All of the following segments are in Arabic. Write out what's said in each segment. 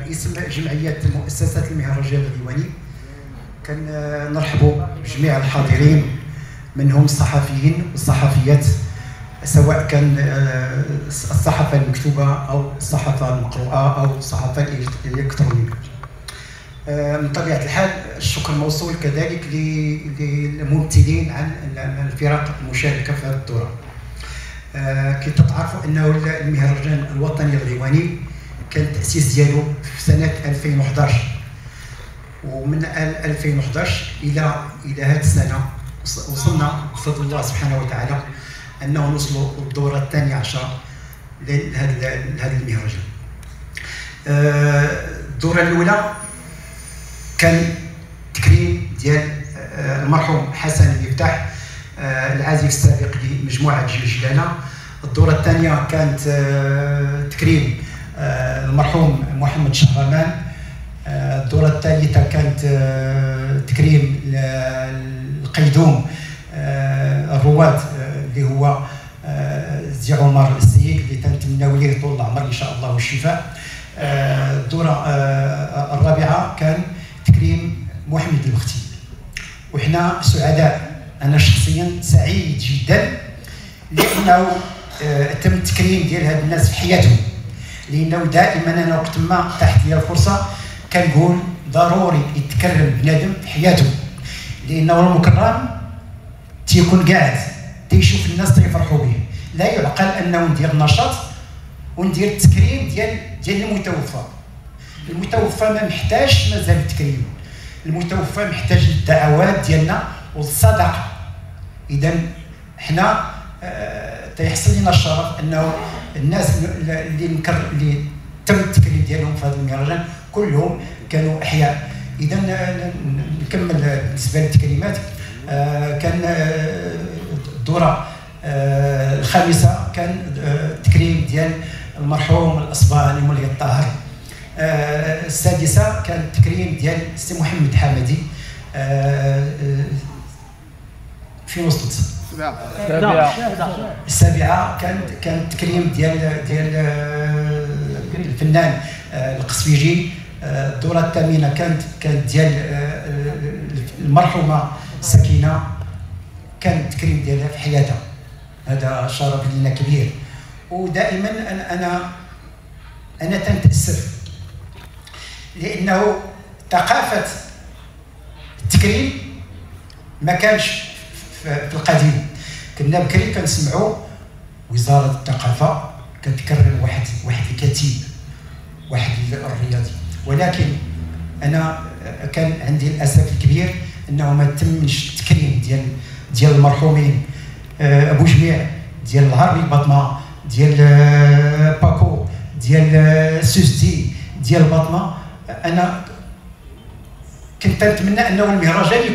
باسم جمعية مؤسسة المهرجان الديواني كنرحبوا بجميع الحاضرين منهم الصحفيين والصحفيات، سواء كان الصحافة المكتوبة أو الصحافة المقروءة أو الصحافة الإلكترونية. من طبيعة الحال الشكر موصول كذلك للممثلين عن الفرق المشاركة في هذه الدورة. كي تعرفوا أنه المهرجان الوطني الديواني كان التأسيس ديالو في سنة 2011، ومن 2011 إلى هذه السنة وصلنا بفضل الله سبحانه وتعالى أنه نوصلوا الدورة الثانية عشرة لهذا المهرجان. الدورة الأولى كان تكريم ديال المرحوم حسن المفتاح العازف السابق لمجموعة جلجلانة. الدورة الثانية كانت تكريم المرحوم محمد شهرمان. الدورة الثالثة كانت تكريم القيدوم الرواد اللي هو زي عمر السيد اللي تنتمناو ليه طول العمر ان شاء الله والشفاء. الدورة الرابعة كان تكريم محمد البختي، وحنا سعداء. انا شخصيا سعيد جدا لانه تم التكريم ديال هاد الناس في حياتهم، لانه دائما انا وقت ما تحت لي الفرصه كنقول ضروري يتكرم بنادم في حياته، لانه المكرم تيكون قاعد تيشوف الناس تيفرحوا به. لا يعقل انه ندير نشاط وندير التكريم ديال المتوفى. المتوفى ما محتاج مازال التكريم، المتوفى محتاج للدعوات ديالنا والصدقه. اذا حنا تيحصل لنا الشرف انه الناس اللي تم التكريم ديالهم في هذا المهرجان كلهم كانوا احياء. اذا نكمل بالنسبه للتكريمات. كان الدوره الخامسه كان التكريم ديال المرحوم الاصبهاني مولي الطاهر. السادسه كان التكريم ديال السي محمد حمدي. فين وصلت؟ السابعه كان التكريم ديال الفنان القسفيجي. الدوره الثامنه كانت ديال المرحومه سكينه، كان التكريم ديالها في حياتها. هذا شرف لنا كبير، ودائما انا تنتأسف لانه ثقافه التكريم ما كانش في القديم. كنا بكري كنسمعوا وزاره الثقافه كتكرم واحد الكاتب، واحد الرياضي، ولكن انا كان عندي الاسف الكبير انه ما تمش التكريم ديال المرحومين ابو جميع، ديال العربي بطمه، ديال باكو، ديال سوسدي، ديال بطمه. انا كنت نتمنى انه المهرجان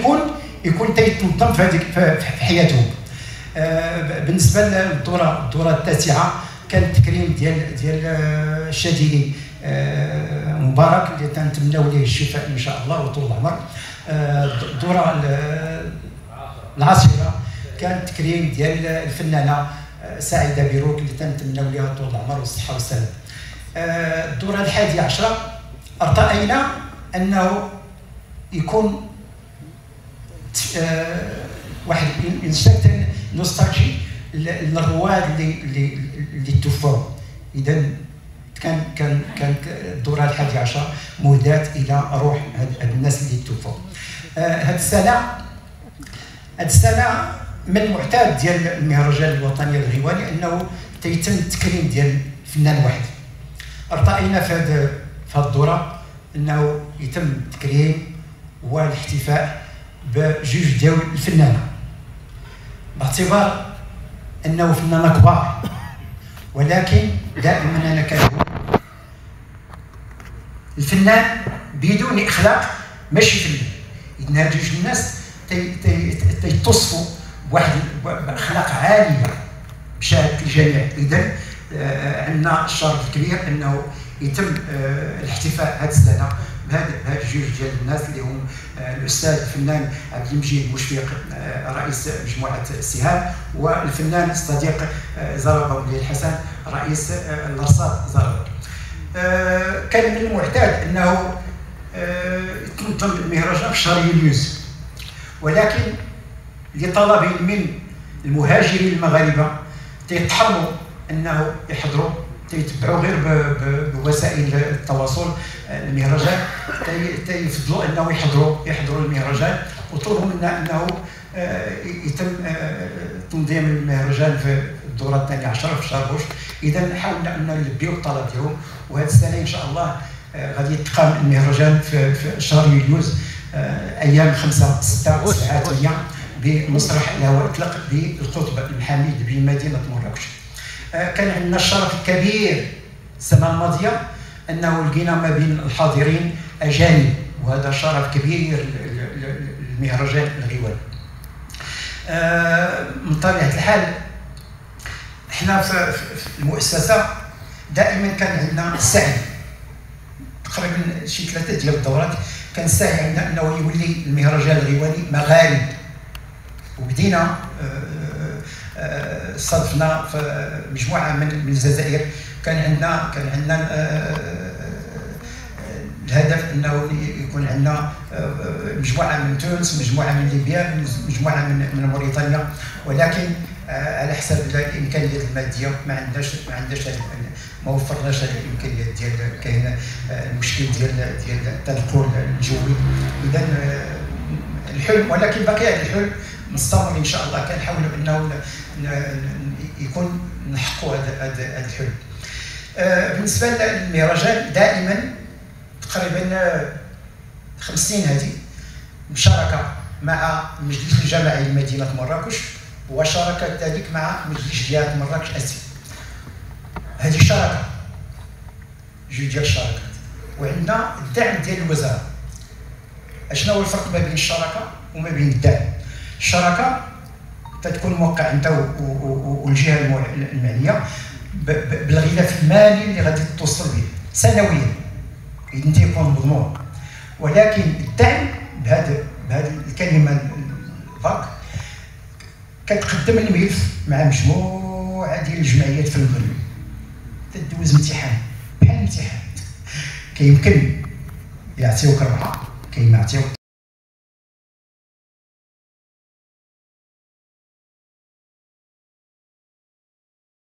يكون تيتنظم في حياتهم. بالنسبه للدوره التاسعه كان التكريم ديال الشادلي مبارك اللي تنتمناو ليه الشفاء ان شاء الله وطول العمر. الدوره العاشره كان التكريم ديال الفنانه سعيده بيروك اللي تنتمناو ليها طول العمر والصحه والسلام. الدوره الحادية عشرة ارتأينا انه يكون واحد انسان نوستالجي للرواد اللي توفوا. اذا كانت الدوره الحادية عشر مهداة الى روح هاد الناس اللي توفوا. هاد السنه من المعتاد ديال المهرجان الوطني الغيواني انه تيتم التكريم ديال فنان واحد. ارتأينا في هاد الدوره انه يتم التكريم والاحتفاء بجوج ديال الفنانه، باعتبار انه فنانه كبار، ولكن دائما انا كنقول الفنان بدون اخلاق ماشي فنان. اذن هاد جوج الناس تيتصفوا باخلاق عاليه بشهاده الجميع. اذا عندنا الشرف الكبير انه يتم الاحتفاء هذه السنه بهاد جوج ديال الناس اللي هم الاستاذ الفنان عبد المجيد مشفق رئيس مجموعه السهام، والفنان الصديق زربه بن الحسن رئيس الارصاد زربه. كان من المعتاد انه تنظم المهرجان في شهر يوليوز، ولكن لطلب من المهاجرين المغاربه تيتحرموا انه يحضروا، تيتبعوا غير بوسائل التواصل المهرجان، تيفضلوا انه يحضروا المهرجان، وطلبوا منا انه يتم تنظيم المهرجان في الدوره الثانيه عشر في شهر غشت. اذا حاولنا ان نلبيو الطلب ديالهم، وهذه السنه ان شاء الله غادي يتقام المهرجان في شهر يوليوز ايام 5 6 7 8 بمسرح اللي هو اطلق بالقطب الحميد بمدينه مراكش. كان عندنا الشرف الكبير السنه الماضيه انه لقينا ما بين الحاضرين اجانب، وهذا شرف كبير للمهرجان الغيواني. من طبيعه الحال احنا في المؤسسه دائما كان عندنا السعي، تقريبا شي 3 ديال الدورات كان السعي عندنا انه يولي المهرجان الغيواني مغارب، وبدينا صادفنا في مجموعه من الجزائر. كان عندنا الهدف انه يكون عندنا مجموعه من تونس، مجموعه من ليبيا، مجموعه من موريتانيا، ولكن على حسب الامكانيات الماديه ما وفرناش هذه الامكانيات ديال كاين المشكل ديال التنقل الجوي. اذا الحلم، ولكن باقي هذا الحلم مستمر ان شاء الله. كنحاولوا انه يكون نحققوا هذا الحلم. بالنسبه للمهرجان دائما تقريبا 5 سنين هذه مشاركه مع المجلس الجماعي لمدينه مراكش، وشاركه ذلك مع مجلس جهه مراكش اسيا. هذه الشراكه جوج ديال الشراكات، وعندنا الدعم ديال الوزاره. اشنو هو الفرق ما بين الشراكه وما بين الدعم؟ الشراكه تتكون موقع انت والجهه المعنيه بالغلاف المالي اللي غادي توصل به سنويا، اذا انت يكون مضمون. ولكن الدعم بهذه الكلمه الفاك كتقدم الملف مع مجموعه ديال الجمعيات في المغرب، تدوز امتحان بحال الامتحان، كيمكن يعطيوك 4، كاين ما يعطيوك